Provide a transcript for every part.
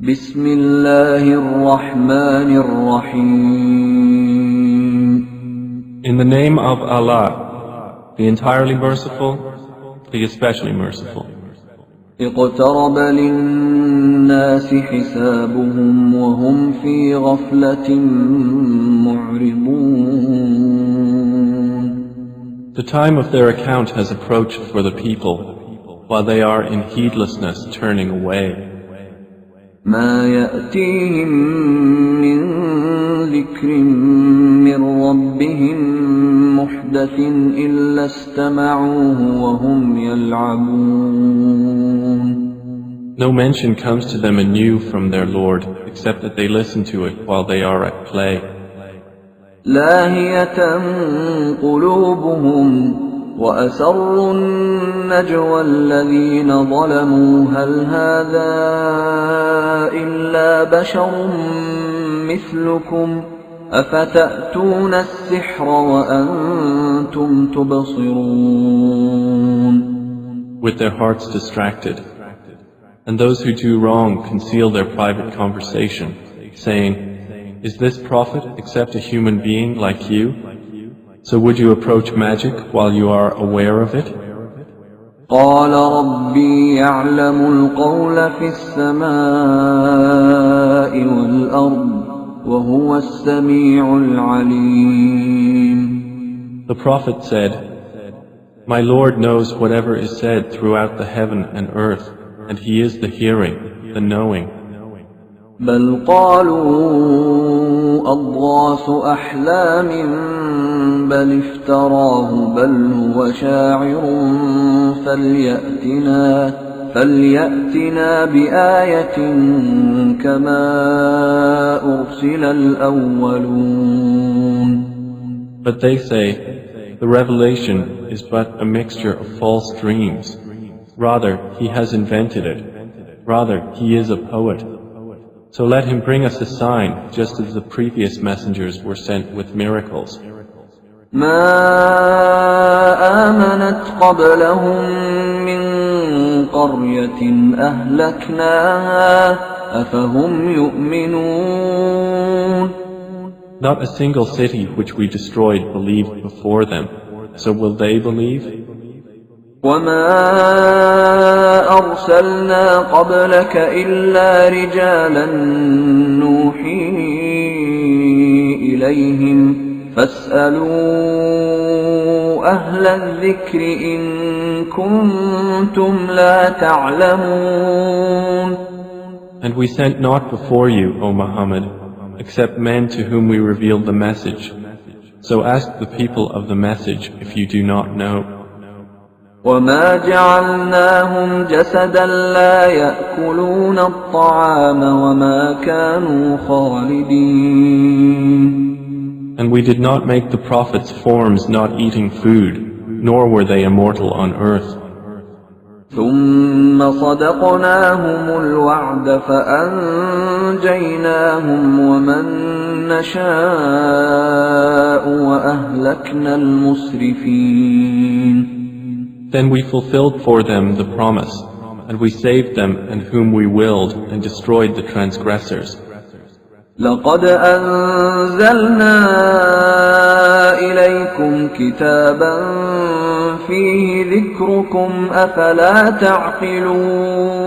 بسم الله الرحمن الرحيم. In the name of Allah, the entirely merciful, the especially merciful. اقترب للناس حسابهم وهم في غفلة معرضون. The time of their account has approached for the people, while they are in heedlessness turning away. ما يأتيهم من ذكر من ربهم محدث إلا استمعوه وهم يلعبون. No mention comes to them anew from their Lord, except that they listen to it while they are at play. لاهية قلوبهم وأسروا النجوى الذين ظلموا هل هذا إلا بشر مثلكم أفتأتون السحر وأنتم تبصرون. With their hearts distracted. And those who do wrong conceal their private conversation, saying, "Is this prophet except a human being like you? So would you approach magic while you are aware of it?" قال ربي يعلم القول في السماء والأرض وهو السميع العليم. The prophet said, "My Lord knows whatever is said throughout the heaven and earth, and He is the hearing, the knowing." بل قالوا أضغاث أحلام بل افتراه بل هو شاعر فليأتنا بآية كما أرسل الأولون. But they say, the revelation is but a mixture of false dreams. Rather, he has invented it. Rather, he is a poet. So let him bring us a sign, just as the previous messengers were sent with miracles. ما آمنت قبلهم من قرية أهلكناها أفهم يؤمنون. Not a single city which we destroyed believed before them. So will they believe? وما أرسلنا قبلك إلا رجالا نوحي إليهم فاسألوا أهل الذكر إن كنتم لا تعلمون. And we sent not before you, O Muhammad, except men to whom we revealed the message. So ask the people of the message if you do not know. وما جعلناهم جسدا لا يأكلون الطعام وما كانوا خالدين. And we did not make the prophets forms not eating food, nor were they immortal on earth. ثم صدقناهم الوعد فأنجيناهم ومن نشاء وأهلكنا المسرفين. Then we fulfilled for them the promise, and we saved them and whom we willed and destroyed the transgressors. لقد أنزلنا إليكم كتابا فيه ذكركم أفلا تعقلون.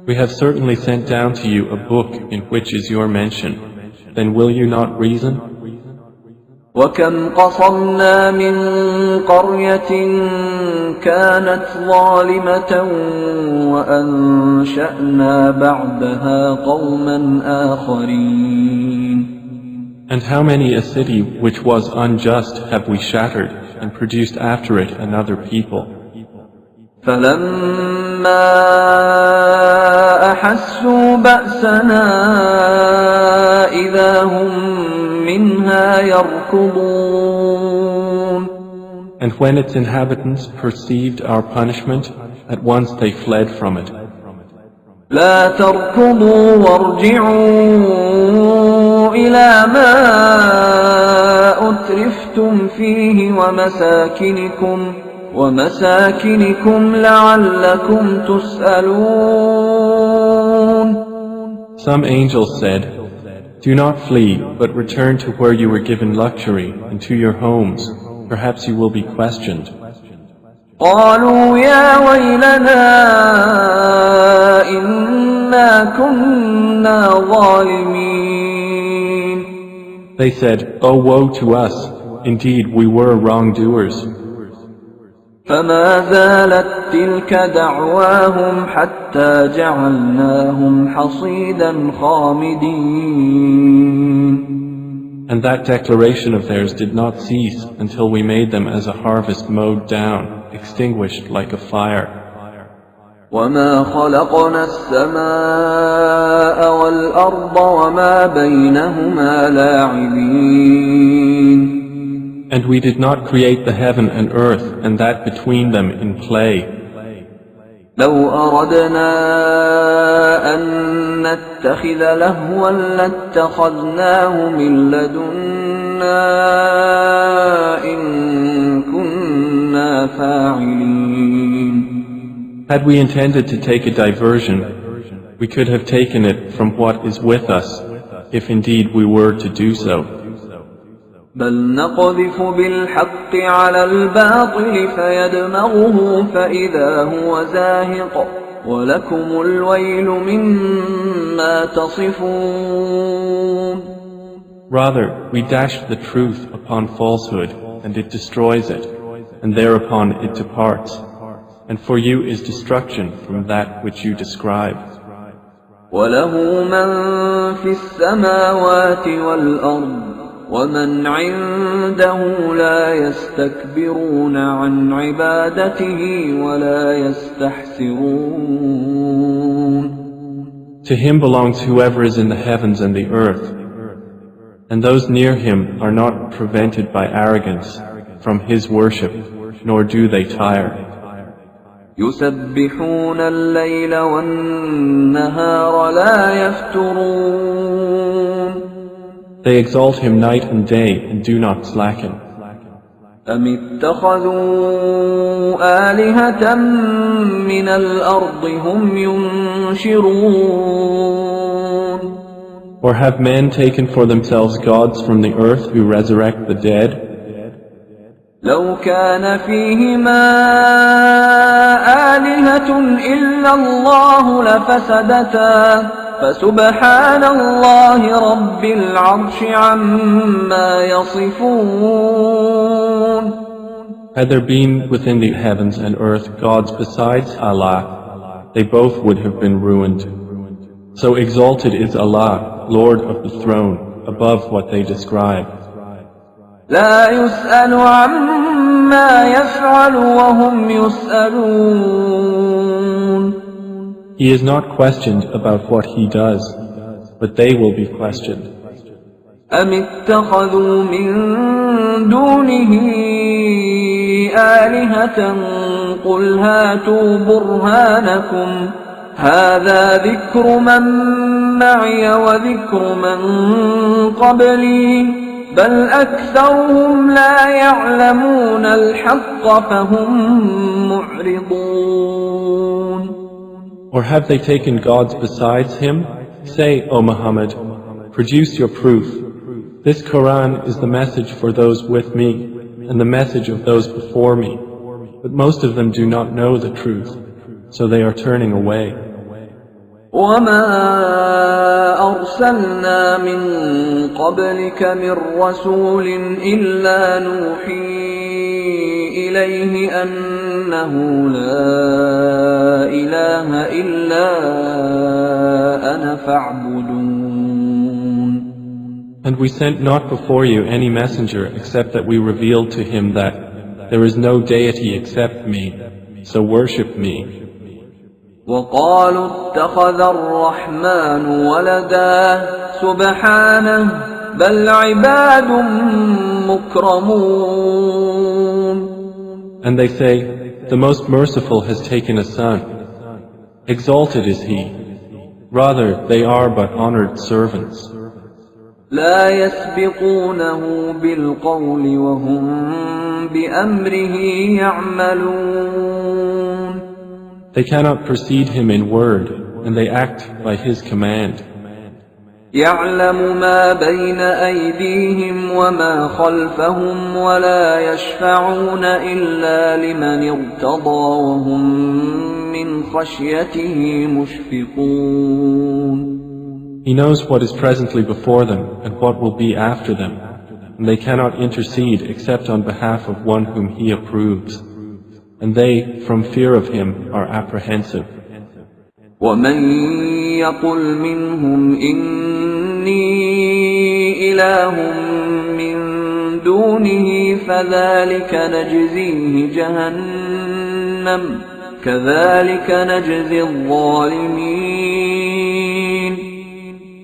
We have certainly sent down to you a book in which is your mention. Then will you not reason? وكم قصمنا من قرية كانت ظالمة وأنشأنا بعدها قوما آخرين. And how many a city which was unjust have we shattered and produced after it another people. فلما أحسوا بأسنا إذا هم منها يركضون. And when its inhabitants perceived our punishment, at once they fled from it. لا تركضوا وارجعوا إلى ما أترفتم فيه ومساكنكم لعلكم تسألون. some angels said, "Do not flee, but return to where you were given luxury and to your homes. Perhaps you will be questioned." قالوا يا ويلنا إنا كنا ظالمين. They said, "Oh, woe to us! Indeed, we were wrongdoers." فما زالت تلك دعواهم حتى جعلناهم حصيدا خامدين. And that declaration of theirs did not cease until we made them as a harvest mowed down, extinguished like a fire. وما خلقنا السماء والأرض وما بينهما لاعبين. And we did not create the heaven and earth and that between them in play. لو أردنا أن نتخذ لهوا لاتخذناه من لدنا إن كنا فاعلين. Had we intended to take a diversion, we could have taken it from what is with us, if indeed we were to do so. بل نقذف بالحق على الباطل فيدمغه فإذا هو زاهق ولكم الويل مما تصفون. Rather, we dash the truth upon falsehood, and it destroys it, and thereupon it departs. And for you is destruction from that which you describe. وله من في السماوات والأرض ومن عنده لا يستكبرون عن عبادته ولا يستحسرون. To him belongs whoever is in the heavens and the earth, and those near him are not prevented by arrogance from his worship, nor do they tire. يسبحون الليل والنهار لا يفترون. They exalt him night and day and do not slacken. أم اتخذوا آلهة من الأرض هم ينشرون. Or have men taken for themselves gods from the earth who resurrect the dead? لو كان فيهما آلهة إلا الله لفسدتا فسبحان الله رب العرش عما يصفون. Had there been within the heavens and earth gods besides Allah, they both would have been ruined. So exalted is Allah, Lord of the throne, above what they describe. لا يسأل عما يفعل وهم يسألون. He is not questioned about what he does, but they will be questioned. أم اتخذوا من دونه آلهة قل هاتوا برهانكم هذا ذكر من معي وذكر من قبلي بل أكثرهم لا يعلمون الحق فهم معرضون. Or have they taken gods besides him? Say, O Muhammad, produce your proof. This Qur'an is the message for those with me and the message of those before me. But most of them do not know the truth, so they are turning away. وما أرسلنا من قبلك من رسول إلا نوحي إليه أنه لا إله إلا أنا فاعبدون. And we sent not before you any messenger except that we revealed to him that there is no deity except me, so worship me. وقالوا اتخذ الرحمن ولدا سبحانه بل عباد مكرمون. And they say, the most merciful has taken a son. Exalted is he. Rather, they are but honored servants. لا يسبقونه بالقول وهم بأمره يعملون. They cannot precede him in word, and they act by his command. يعلم ما بين أيديهم وما خلفهم ولا يشفعون إلا لمن ارتضى وهم من خشيته مشفقون. He knows what is presently before them and what will be after them, and they cannot intercede except on behalf of one whom He approves, and they, from fear of Him, are apprehensive. ومن يقل منهم إني إله من دونه فذلك نجزيه جهنم كذلك نجزي الظالمين.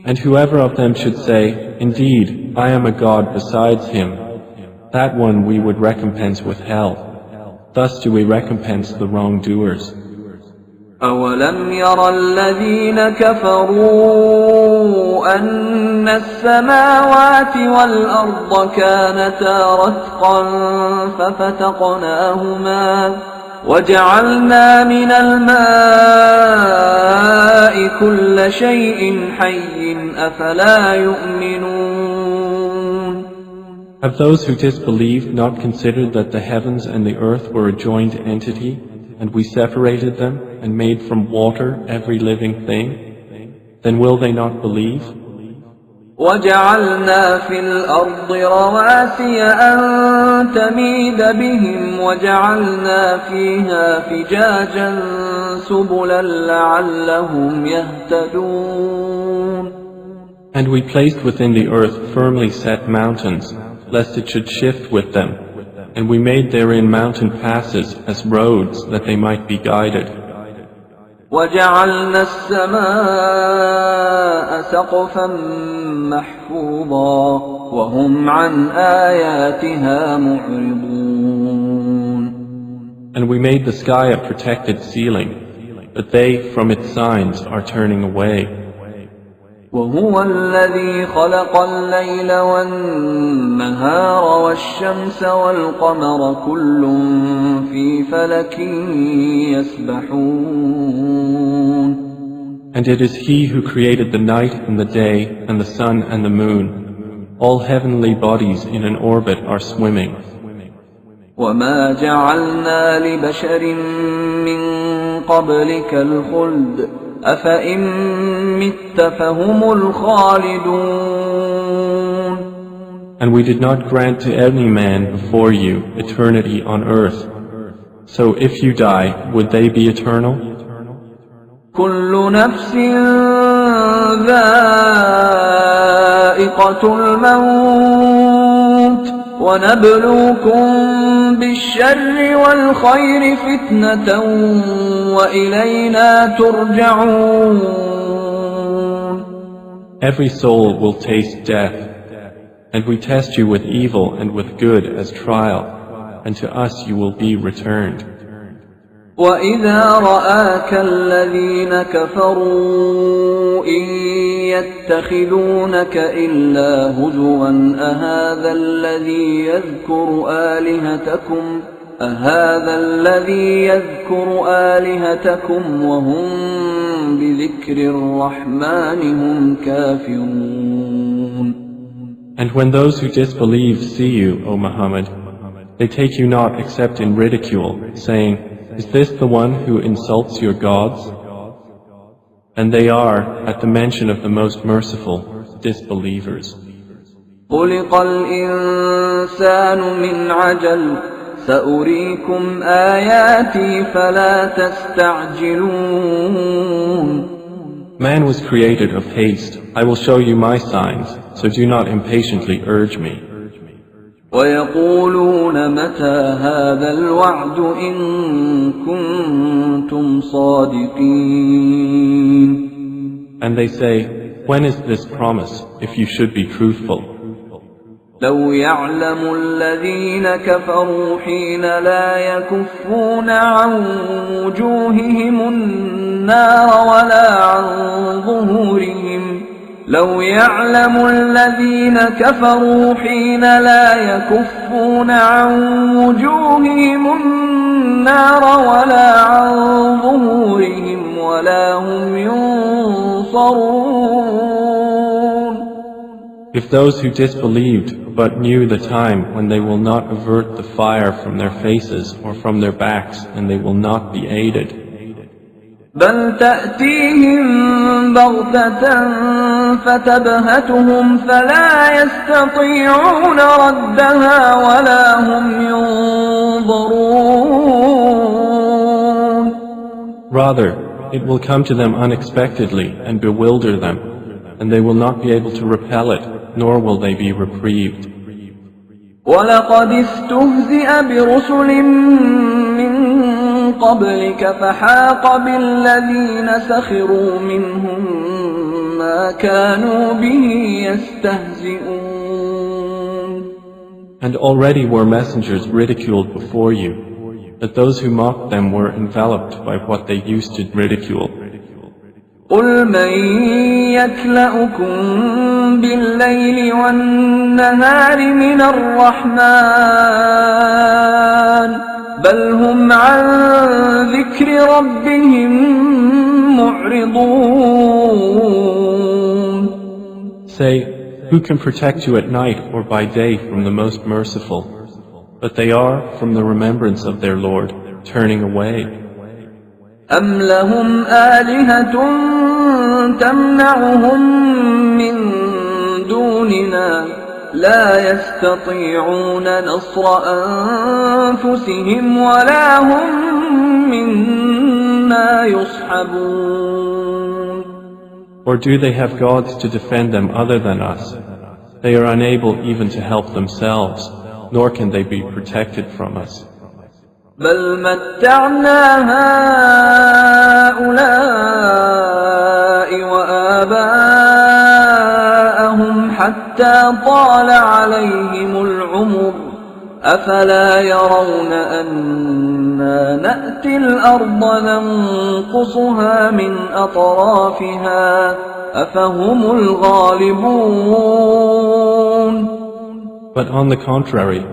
And whoever of them should say, Indeed, I am a God besides Him, that one we would recompense with hell. Thus do we recompense the wrongdoers. أولم ير الذين كفروا أن السماوات والأرض كانتا رتقا ففتقناهما وجعلنا من الماء كل شيء حي أفلا يؤمنون. Have those who disbelieve not considered that the heavens and the earth were a joined entity, and we separated them and made from water every living thing? Then will they not believe? وجعلنا في الأرض رواسي أن تميد بهم وجعلنا فيها فجاجا سبلا لعلهم يهتدون. And we placed within the earth firmly set mountains, lest it should shift with them, and we made therein mountain passes as roads that they might be guided. وجعلنا السماء سقفا محفوظا وهم عن آياتها معرضون. And we made the sky a protected ceiling, but they from its signs are turning away. وهو الذي خلق الليل والنهار والشمس والقمر كل في فلك يسبحون. And it is He who created the night and the day and the sun and the moon. All heavenly bodies in an orbit are swimming. وما جعلنا لبشر من قبلك الخلد أفإن مت فهم الخالدون. And we did not grant to any man before you eternity on earth. So if you die, would they be eternal? كل نفس ذائقة الموت ونبلوكم بالشر والخير فتنة وإلينا ترجعون. Every soul will taste death, and we test you with evil and with good as trial, and to us you will be returned. وَإِذَا رَآكَ الَّذِينَ كَفَرُوا إِن يَتَّخِذُونَكَ إِلَّا هُزُوًا أَهَذَا الَّذِي يَذْكُرُ آلِهَتَكُمْ وَهُمْ بِذِكْرِ الرَّحْمَنِ هُمْ كَافِرُونَ. And when those who disbelieve see you, O Muhammad, they take you not except in ridicule, saying, Is this the one who insults your gods? And they are, at the mention of the most merciful, disbelievers. خُلِقَ الْإِنسَانُ مِنْ عَجَلٍ سَأُرِيكُمْ آيَاتِي فَلَا تَسْتَعْجِلُونَ. Man was created of haste. I will show you my signs, so do not impatiently urge me. وَيَقُولُونَ مَتَى هَذَا الْوَعْدُ إِن كُنتُمْ صَادِقِينَ. And they say, when is this promise, if you should be truthful? لو يعلم الذين كفروا حين لا يكفون عن وجوههم النار ولا عن ظهورهم لو يعلم الذين كفروا حين لا يكفون عن وجوههم النار ولا عن ظهورهم ولا هم ينصرون. If those who disbelieved but knew the time when they will not avert the fire from their faces or from their backs, and they will not be aided. بل تأتيهم بغتة فتبهتهم فلا يستطيعون ردها ولا هم ينظرون. Rather, it will come to them unexpectedly and bewilder them, and they will not be able to repel it, nor will they be reprieved. وَلَقَدِ اسْتُهْزِئَ بِرُسُلٍ مِّن قَبْلِكَ فَحَاقَ بِالَّذِينَ سَخِرُوا مِنْهُم مَّا كَانُوا بِهِ يَسْتَهْزِئُونَ. And already were messengers ridiculed before you, but those who mocked them were enveloped by what they used to ridicule. قُلْ مَن يَكْلَؤُكُم بِاللَّيْلِ وَالنَّهَارِ مِنَ الرَّحْمَنِ بَلْ هُمْ عَن ذِكْرِ رَبِّهِم مُّعْرِضُونَ. Say, who can protect you at night or by day from the Most Merciful? But they are, from the remembrance of their Lord, turning away. أَمْ لَهُمْ آلِهَةٌ تَمْنَعُهُم مِّن دُونِنَا لَا يَسْتَطِيعُونَ نَصْرَ أَنفُسِهِمْ وَلَا هُم مِّنَّا يُصْحَبُونَ. Or do they have gods to defend them other than us? They are unable even to help themselves, nor can they be protected from us. بَلْ مَتَّعْنَا هَٰؤُلَاءِ وَآبَاءَهُمْ حَتَّىٰ طَالَ عَلَيْهِمُ الْعُمُرُ أَفَلَا يَرَوْنَ أَنَّا نَأْتِي الْأَرْضَ نَنقُصُهَا مِنْ أَطْرَافِهَا أَفَهُمُ الْغَالِبُونَ. But on the contrary,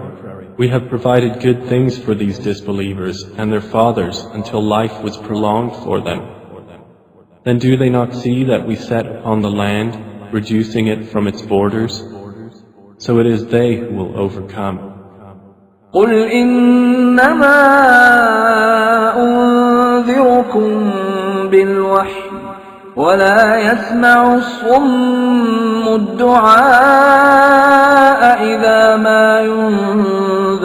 we have provided good things for these disbelievers and their fathers until life was prolonged for them. Then do they not see that we set upon the land, reducing it from its borders? So it is they who will overcome. قُلْ إِنَّمَا أُنذِرُكُم بِالْوَحْيِ وَلَا يَسْمَعُ الصُّمُّ الدُّعَاءَ إِذَا مَا يُنذَرُونَ.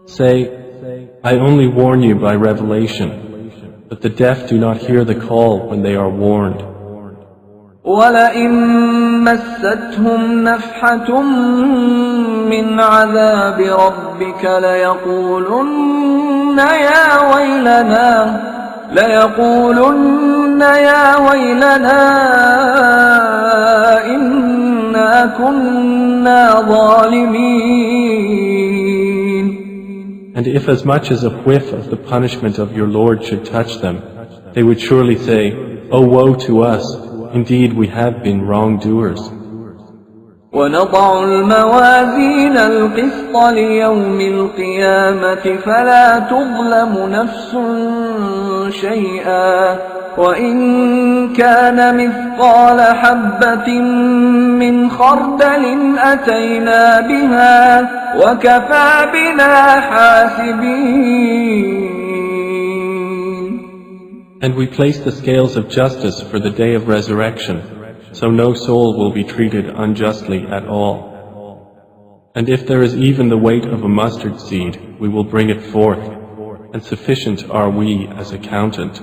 Say, I only warn you by revelation, but the deaf do not hear the call when they are warned. وَلَئِن مَّسَّتْهُمْ نَفْحَةٌ مِّنْ عَذَابِ رَبِّكَ لَيَقُولُنَّ يَا وَيْلَنَا إِنَّا كُنَّا ظَالِمِينَ. And if as much as a whiff of the punishment of your Lord should touch them, they would surely say, "Oh, woe to us! Indeed, we have been wrongdoers." وَنَضَعُ الْمَوَازِينَ الْقِسْطَ لِيَوْمِ الْقِيَامَةِ فَلَا تُظْلَمُ نَفْسٌ شَيْئًا وَإِن كَانَ مِثْقَالَ حَبَّةٍ مِّنْ خَرْدَلٍ أَتَيْنَا بِهَا وَكَفَى بِنَا حَاسِبِينَ. And we place the scales of justice for the day of resurrection, so no soul will be treated unjustly at all. And if there is even the weight of a mustard seed, we will bring it forth, and sufficient are we as accountant.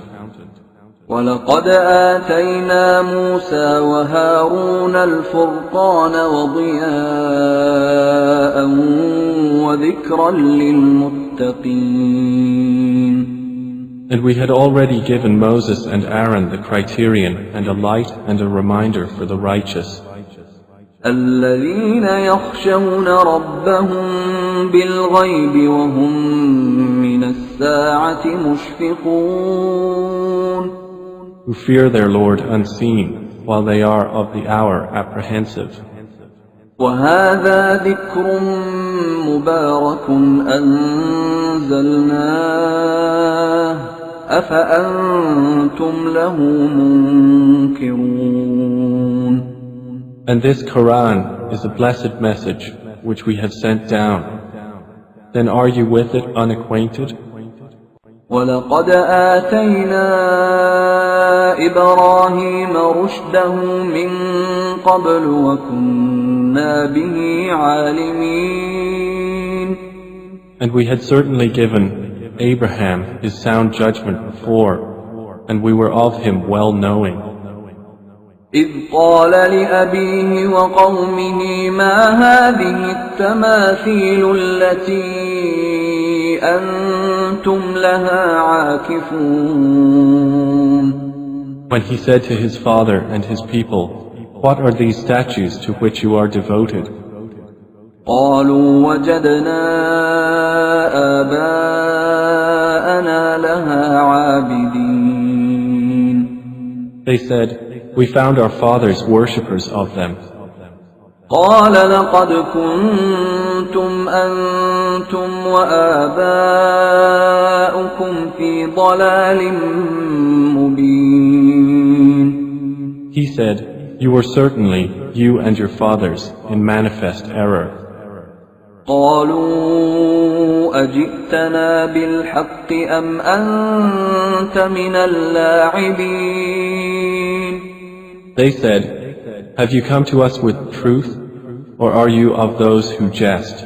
وَلَقَدْ آتَيْنَا مُوسَى وَهَارُونَ الْفُرْقَانَ وَضِيَاءً وَذِكْرًا لِلْمُتَّقِينَ. And we had already given Moses and Aaron the criterion and a light and a reminder for the righteous. الَّذِينَ يَخْشَوْنَ رَبَّهُم بِالْغَيْبِ وَهُم مِّنَ السَّاعَةِ مُشْفِقُونَ. Who fear their Lord unseen, while they are of the hour apprehensive. وَهَذَا ذِكْرٌ مُبَارَكٌ أَنزَلْنَاهُ أفأنتم له منكرون. And this Qur'an is a blessed message which we have sent down. Then are you with it unacquainted? وَلَقَدْ آتَيْنَا إِبْرَاهِيمَ رُشْدَهُ مِنْ قَبْلُ وَكُنَّا بِهِ عَالِمِينَ. And we had certainly given Abraham his sound judgment before, and we were of him well knowing. إِذْ قَالَ لِأَبِيهِ وَقَوْمِهِ مَا هَذِهِ التَّمَاثِيلُ الَّتِي أَنْتُمْ لَهَا عَاكِفُونَ. When he said to his father and his people, "What are these statues to which you are devoted?" قَالُوا وَجَدْنَا آبَاءَنَا لَهَا عَابِدِينَ. They said, "We found our fathers worshippers of them." قال لقد كنتم أنتم وآباؤكم في ضلال مبين. He said, "You were certainly, you and your fathers, in manifest error." قالوا أجئتنا بالحق أم أنت من اللاعبين. They said, "Have you come to us with truth, or are you of those who jest?"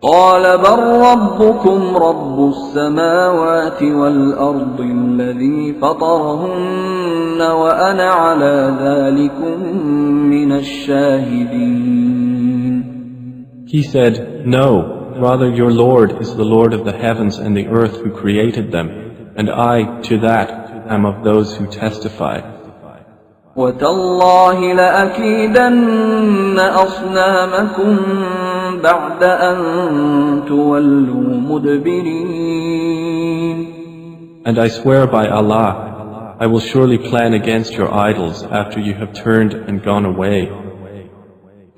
قال بل ربكم رب السماوات والأرض الذي فطرهن وأنا على ذلكم من الشاهدين. He said, "No, rather your Lord is the Lord of the heavens and the earth who created them, and I, to that, am of those who testify." وتالله لأكيدن أصنامكم بعد أن تولوا مدبرين. And I swear by Allah, I will surely plan against your idols after you have turned and gone away.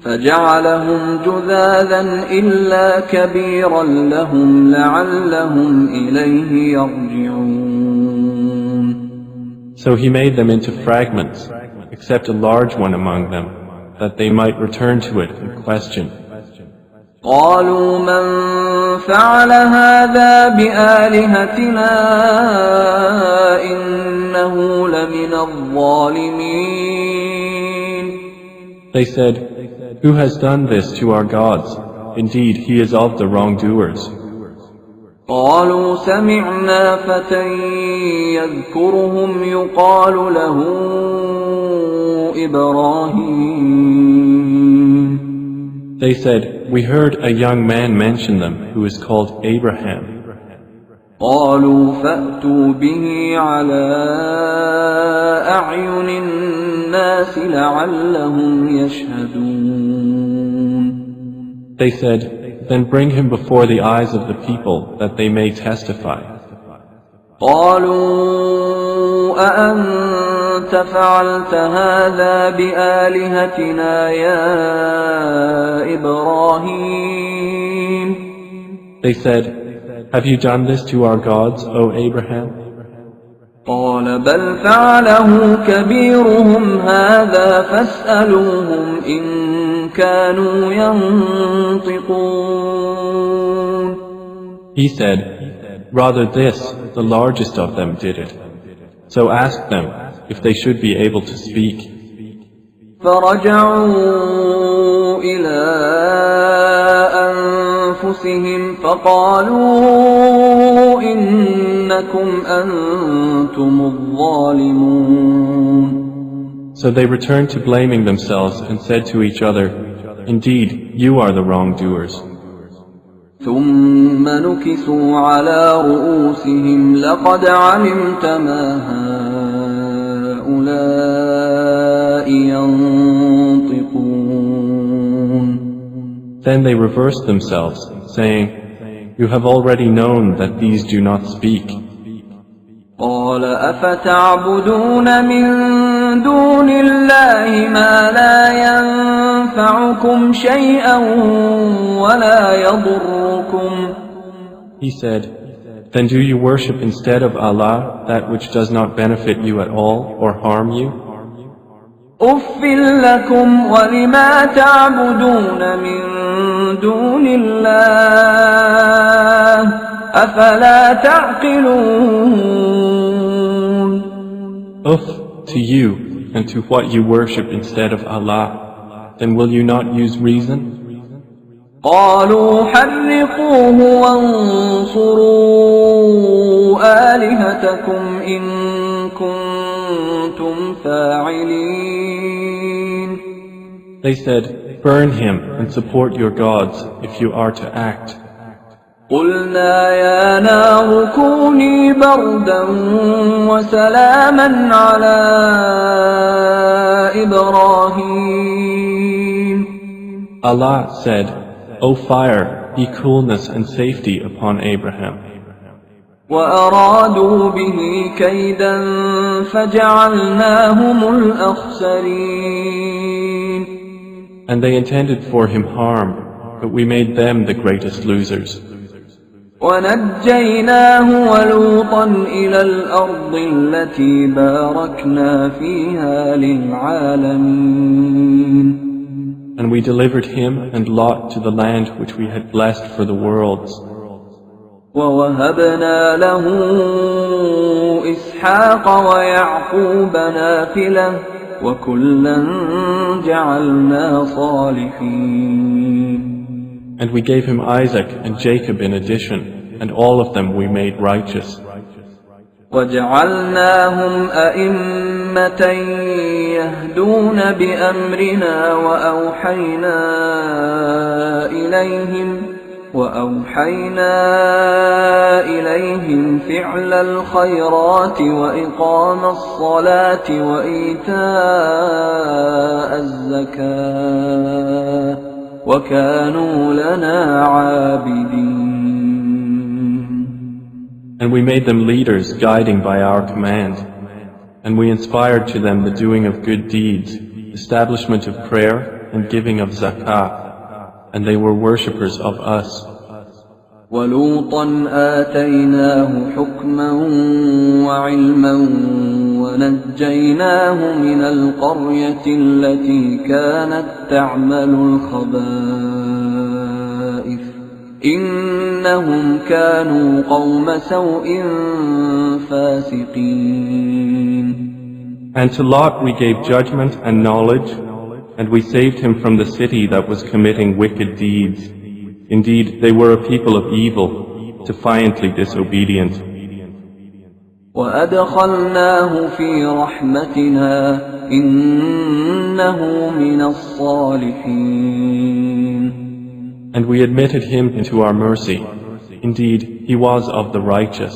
فجعلهم جذاذا إلا كبيرا لهم لعلهم إليه يرجعون. So he made them into fragments, except a large one among them, that they might return to it and question. قالوا من فعل هذا بآلهتنا إنه لمن الظالمين. They said, "Who has done this to our gods? Indeed, he is of the wrongdoers." قالوا سمعنا فتى يذكرهم يقال له إبراهيم. They said, "We heard a young man mention them who is called Abraham." قالوا فأتوا به على أعين الناس لعلهم يشهدون. They said, "Then bring him before the eyes of the people that they may testify." قالوا أأنت فعلت هذا بآلهتنا يا إبراهيم. They said, "Have you done this to our gods, O Abraham?" قال بل فعله كبيرهم هذا فاسألوهم إن كانوا ينطقون. He said, "Rather this, the largest of them did it. So ask them if they should be able to speak." فرجعوا إلى أنفسهم فقالوا إنكم أنتم الظالمون. So they returned to blaming themselves and said to each other, "Indeed, you are the wrongdoers." ثم نكسوا على رؤوسهم لقد علمت ما هؤلاء ينطقون. Then they reversed themselves, saying, "You have already known that these do not speak." قال أفتعبدون من دون الله ما لا ينفعكم شيئا ولا يضركم. He said, Then do you worship instead of Allah that which does not benefit you at all or harm you? أف لكم ولما تعبدون من دون الله أفلا تعقلون. Uff to you and to what you worship instead of Allah. Then will you not use reason? قالوا حرقوه وانصروا آلهتكم إن كنتم فاعلين. They said, burn him and support your gods if you are to act. قلنا يا نار كوني بردا وسلاما على إبراهيم. Allah said, O fire, be coolness and safety upon Abraham. وأرادوا به كيدا فجعلناهم الأخسرين. And they intended for him harm, but we made them the greatest losers. ونجيناه ولوطا إلى الأرض التي باركنا فيها للعالمين. And we delivered him and Lot to the land which we had blessed for the worlds. ووهبنا له إسحاق ويعقوب نافلة وكلا جعلنا صالحين. And we gave him Isaac and Jacob in addition, and all of them we made righteous. وجعلناهم أئمة يهدون بأمرنا وأوحينا إليهم فعل الخيرات وإقام الصلاة وإيتاء الزكاة وكانوا لنا عابدين. And we made them leaders guiding by our command. And we inspired to them the doing of good deeds, establishment of prayer and giving of zakah. And they were worshippers of us. ولوطا آتيناه حكما وعلما ونجيناه من القرية التي كانت تعمل الخبائث إنهم كانوا قوم سوء فاسقين. And to Lot we gave judgment and knowledge, and we saved him from the city that was committing wicked deeds. Indeed, they were a people of evil, defiantly disobedient. وأدخلناه في رحمتنا إنه من الصالحين. And we admitted him into our mercy. Indeed, he was of the righteous.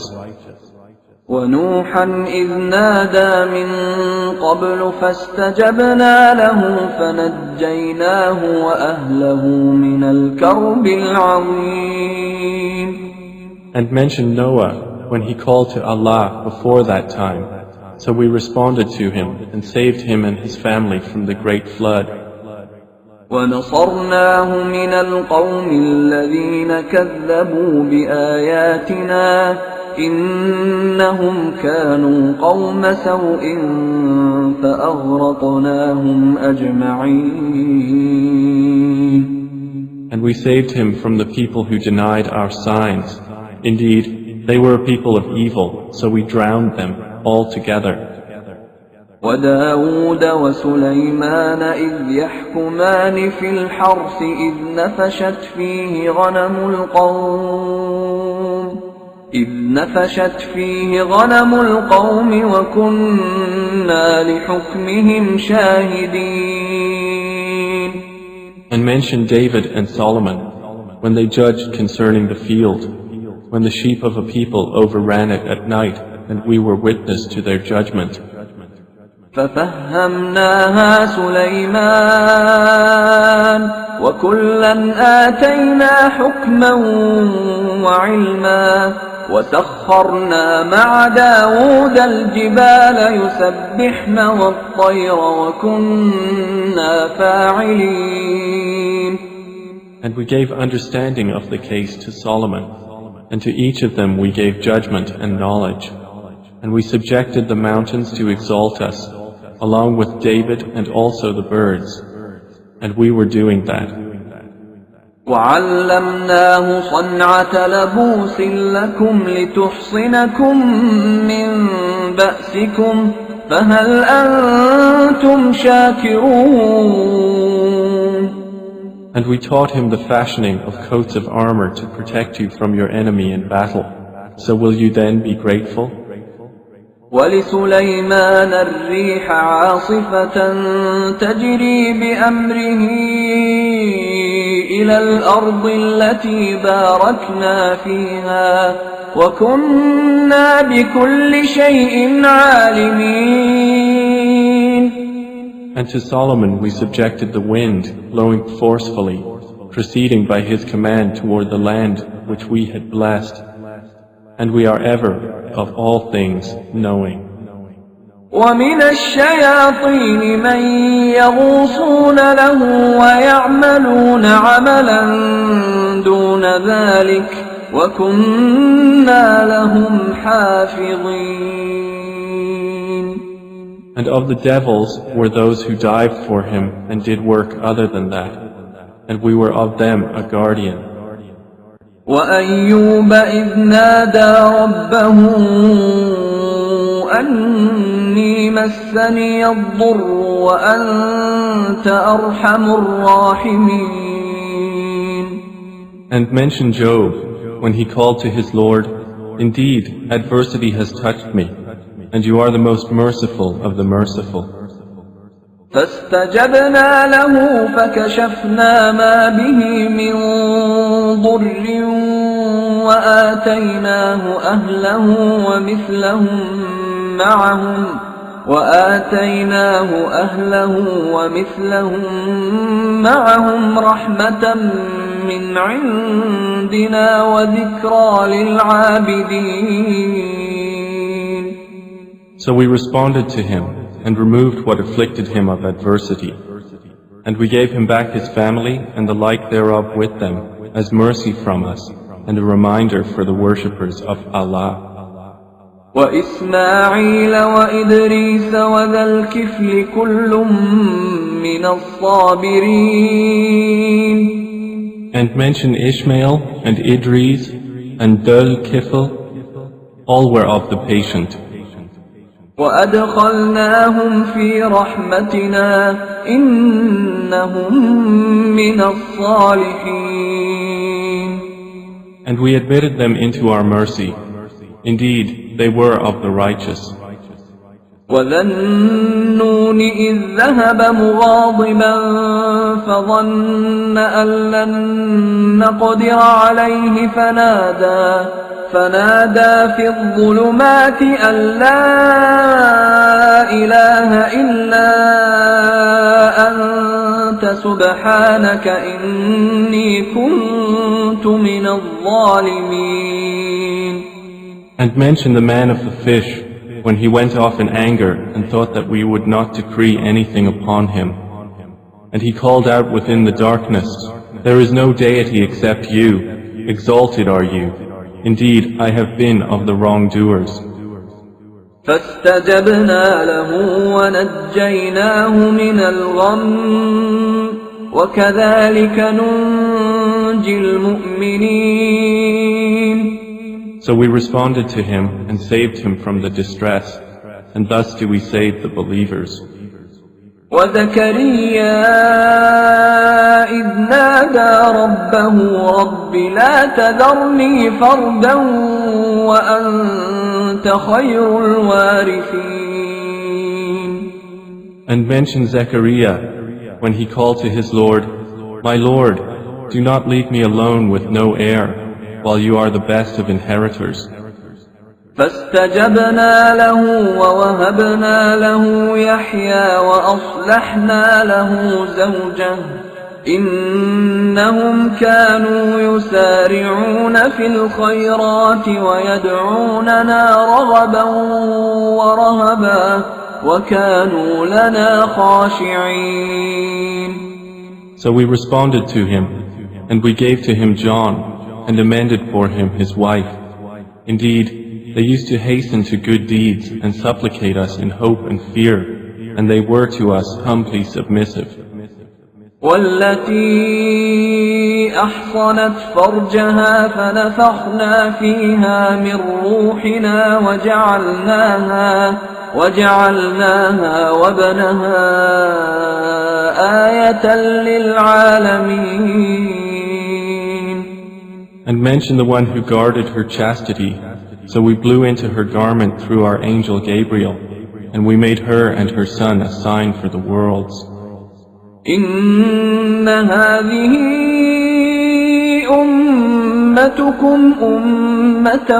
ونوحا إذ نادى من قبل فاستجبنا له فنجيناه وأهله من الكرب العظيم. And mention Noah when he called to Allah before that time. So we responded to him and saved him and his family from the great flood. ونصرناه من القوم الذين كذبوا بآياتنا إنهم كانوا قوم سوء فأغرقناهم أجمعين. And we saved him from the people who denied our signs. Indeed, they were a people of evil, so we drowned them all together. وداود وسليمان إذ يحكمان في الحرث إذ نفشت فيه غنم القوم وكنا لحكمهم شاهدين. And mention David and Solomon when they judged concerning the field, when the sheep of a people overran it at night, and we were witness to their judgment. ففهمناها سليمان وكلا آتينا حكما وعلما وسخرنا مع داود الجبال يسبحن والطير وكنا فاعلين. And we gave understanding of the case to Solomon, And to each of them we gave judgment and knowledge. And we subjected the mountains to exalt us, along with David and also the birds. And we were doing that. وعلمناه صنعة لبوس لكم لتحصنكم من بأسكم فهل أنتم شاكرون. And we taught him the fashioning of coats of armor to protect you from your enemy in battle. So will you then be grateful? ولسليمان الريح عاصفة تجري بأمره إلى الأرض التي باركنا فيها وكنا بكل شيء عالمين. And to Solomon we subjected the wind, blowing forcefully, proceeding by his command toward the land which we had blessed. And we are ever, of all things, knowing. ومن الشياطين من يغوصون له ويعملون عملا دون ذلك وكنا لهم حافظين. And of the devils were those who dived for him and did work other than that, and we were of them a guardian. وأيوب إذ نادى ربه أني مسني الضر وأنت أرحم الراحمين. And mention Job when he called to his Lord, indeed, adversity has touched me, and you are the most merciful of the merciful. فاستجبنا له فكشفنا ما به من ضر وآتيناه أهله ومثلهم معهم رحمة من عندنا وذكرى للعابدين. So we responded to him and removed what afflicted him of adversity. And we gave him back his family and the like thereof with them as mercy from us and a reminder for the worshippers of Allah. وإسماعيل وإدريس وذا الكفل كل من الصابرين. And mention Ishmael and Idris and Dhul Kifl, all were of the patient. وأدخلناهم في رحمتنا إنهم من الصالحين. And we admitted them into our mercy. Indeed, they were of the righteous. وذا النون إذ ذهب مغاضبا فظن أن لن نقدر عليه فنادى في الظلمات أن لا إله إلا أنت سبحانك إني كنت من الظالمين. And mention the man of the fish when he went off in anger and thought that we would not decree anything upon him. And he called out within the darkness, there is no deity except you, exalted are you. Indeed, I have been of the wrongdoers. فاستجبنا له ونجيناه من الغم وكذلك ننجي المؤمنين. So we responded to him and saved him from the distress, and thus do we save the believers. وزكريا إذ نادى ربه رب لا تذرني فردا وأنت خير الوارثين. And mention Zechariah when he called to his Lord, my Lord, do not leave me alone with no heir, while you are the best of inheritors. فاستجبنا له ووهبنا له يحيى وأصلحنا له زوجه إنهم كانوا يسارعون في الخيرات ويدعوننا رغبا ورهبا وكانوا لنا خاشعين. So we responded to him, and we gave to him John, and amended for him his wife. Indeed, they used to hasten to good deeds and supplicate us in hope and fear, and they were to us humbly submissive. والتي أحصنت فرجها فنفخنا فيها من روحنا وجعلناها وابنها آية للعالمين. And mention the one who guarded her chastity, so we blew into her garment through our angel Gabriel, and we made her and her son a sign for the worlds. إن هذه أمتكم أمة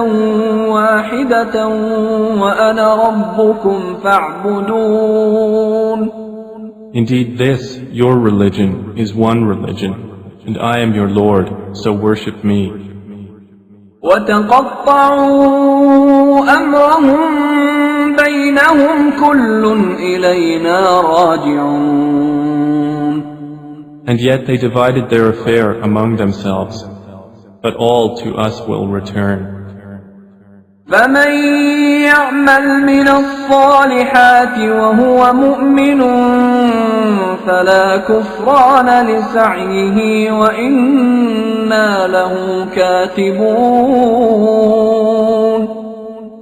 واحدة وأنا ربكم فاعبدون. Indeed, this, your religion, is one religion, and I am your Lord, so worship me. وتقطعوا أمرهم بينهم كل إلينا راجعون. And yet they divided their affair among themselves, but all to us will return. فمن يعمل من الصالحات وهو مؤمن فلا كفران لسعيه وإنا له كاتبون.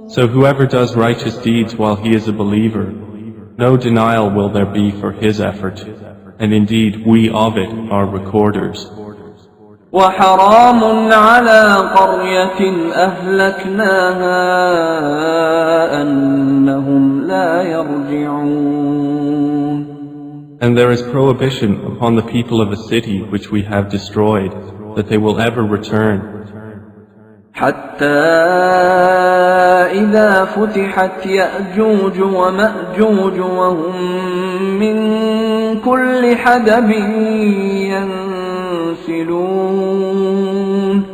So whoever does righteous deeds while he is a believer, no denial will there be for his effort, and indeed we of it are recorders. وحرام على قرية أهلكناها أنهم لا يرجعون. And there is prohibition upon the people of a city which we have destroyed, that they will ever return. حتى إذا فتحت يأجوج ومأجوج وهم من كل حدب ينسلون.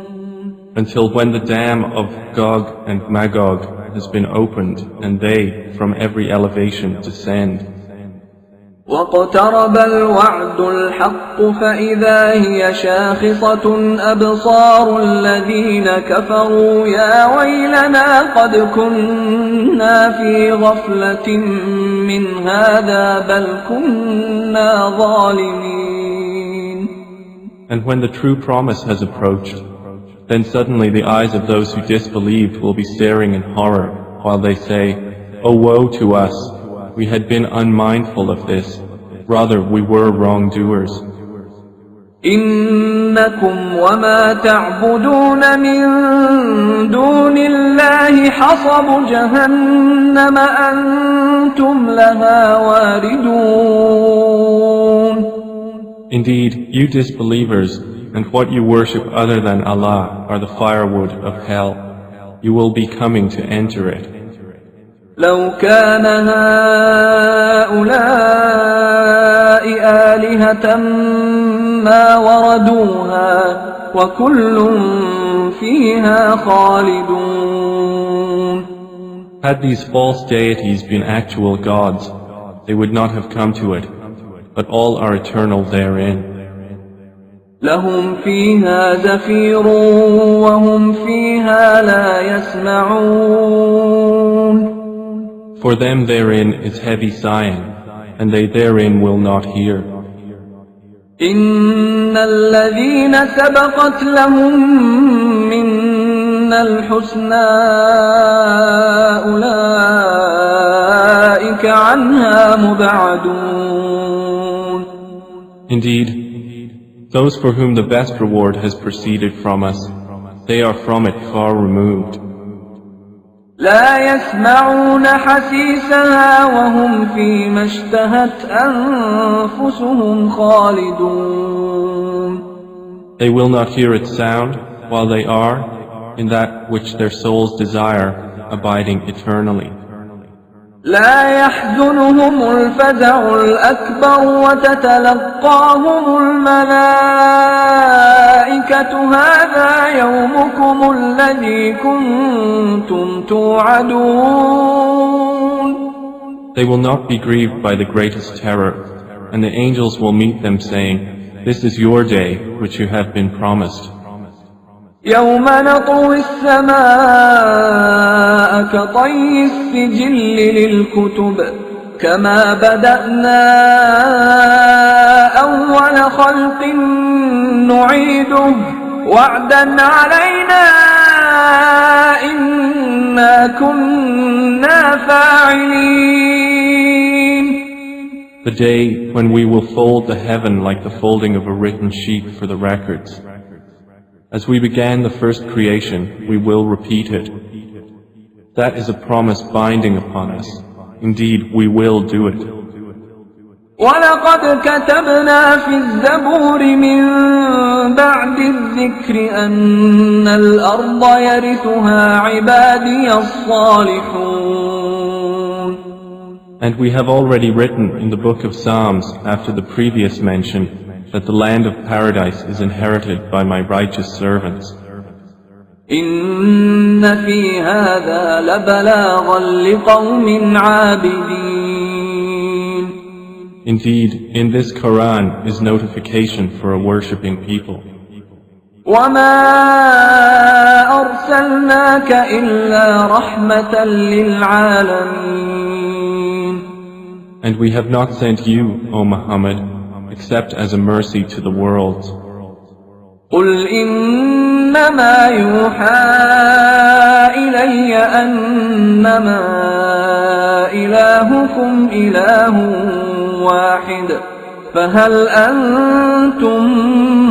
Until when the dam of Gog and Magog has been opened, and they from every elevation descend. واقترب الوعد الحق فإذا هي شاخصة أبصار الذين كفروا يا ويلنا قد كنا في غفلة من هذا بل كنا ظالمين. And when the true promise has approached, then suddenly the eyes of those who disbelieved will be staring in horror, while they say, "Oh woe to us! We had been unmindful of this. Rather, we were wrongdoers." إنكم وما تعبدون من دون الله حصب جهنم أنتم لها واردون. Indeed, you disbelievers, and what you worship other than Allah are the firewood of hell. You will be coming to enter it. لو كان هؤلاء آلهة ما وردوها وكل فيها خالدون. Had these false deities been actual gods, they would not have come to it, but all are eternal therein. لهم فيها زفير وهم فيها لا يسمعون. For them therein is heavy sighing, and they therein will not hear. إن الذين سبقت لهم منا الحسنى أولئك عنها مبعدون. Indeed, those for whom the best reward has proceeded from us, they are from it far removed. لا يسمعون حسيسها وهم فيما اشتهت أنفسهم خالدون. They will not hear its sound while they are in that which their souls desire, abiding eternally. لا يحزنهم الفزع الأكبر وتتلقاهم الملائكة هذا يومكم الذي كنتم توعدون. They will not be grieved by the greatest terror, and the angels will meet them saying, "This is your day which you have been promised." يوم نطوي السماء كطي السجل للكتب كما بدأنا أول خلق نعيده وعدا علينا إنا كنا فاعلين. The day when we will fold the heaven like the folding of a written sheet for the records. As we began the first creation, we will repeat it. That is a promise binding upon us. Indeed, we will do it. وَلَقَدْ كَتَبْنَا فِي الزَّبُورِ مِن بَعْدِ الذِّكْرِ أَنَّ الْأَرْضَ يَرِثُهَا عِبَادِيَ الصَّالِحُونَ. And we have already written in the book of Psalms after the previous mention that the land of paradise is inherited by my righteous servants. إِنَّ فِي هَذَا لَبَلَاغًا لِقَوْمٍ عَابِدِينَ. Indeed, in this Qur'an is notification for a worshipping people. وَمَا أَرْسَلْنَاكَ إِلَّا رَحْمَةً لِلْعَالَمِينَ. And we have not sent you, O Muhammad, except as a mercy to the worlds. قُلْ إِنَّمَا يُوحَى إِلَيَّ أَنَّمَا إِلَٰهُكُمْ إِلَٰهٌ واحد فهل أنتم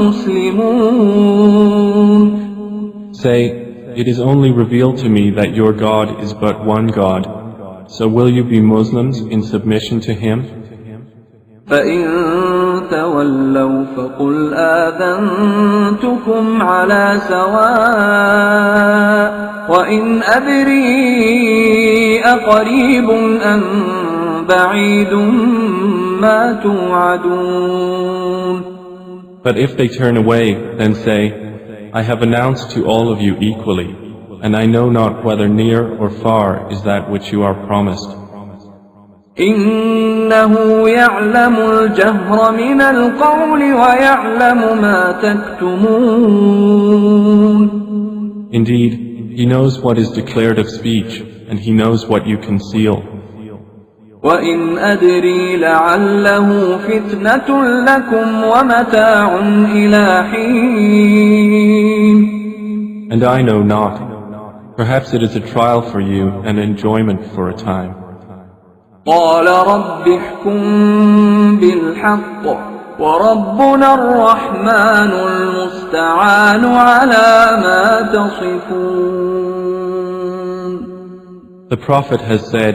مسلمون. Say, it is only revealed to me that your God is but one God. So will you be Muslims in submission to Him? فإن تولوا فقل آذنتكم على سواء وإن أدري أقريب أم بعيد ما توعدون. But if they turn away, then say, I have announced to all of you equally, and I know not whether near or far is that which you are promised. إنه يعلم الجهر من القول ويعلم ما تكتمون. Indeed, He knows what is declared of speech, and He knows what you conceal. وإن أدري لعله فتنة لكم ومتاع إلى حين. And I know not. Perhaps it is a trial for you and enjoyment for a time. قال رب احكم بالحق وربنا الرحمن المستعان على ما تصفون. The Prophet has said,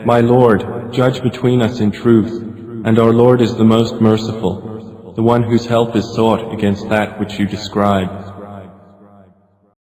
My Lord, judge between us in truth, and our Lord is the most merciful, the one whose help is sought against that which you describe.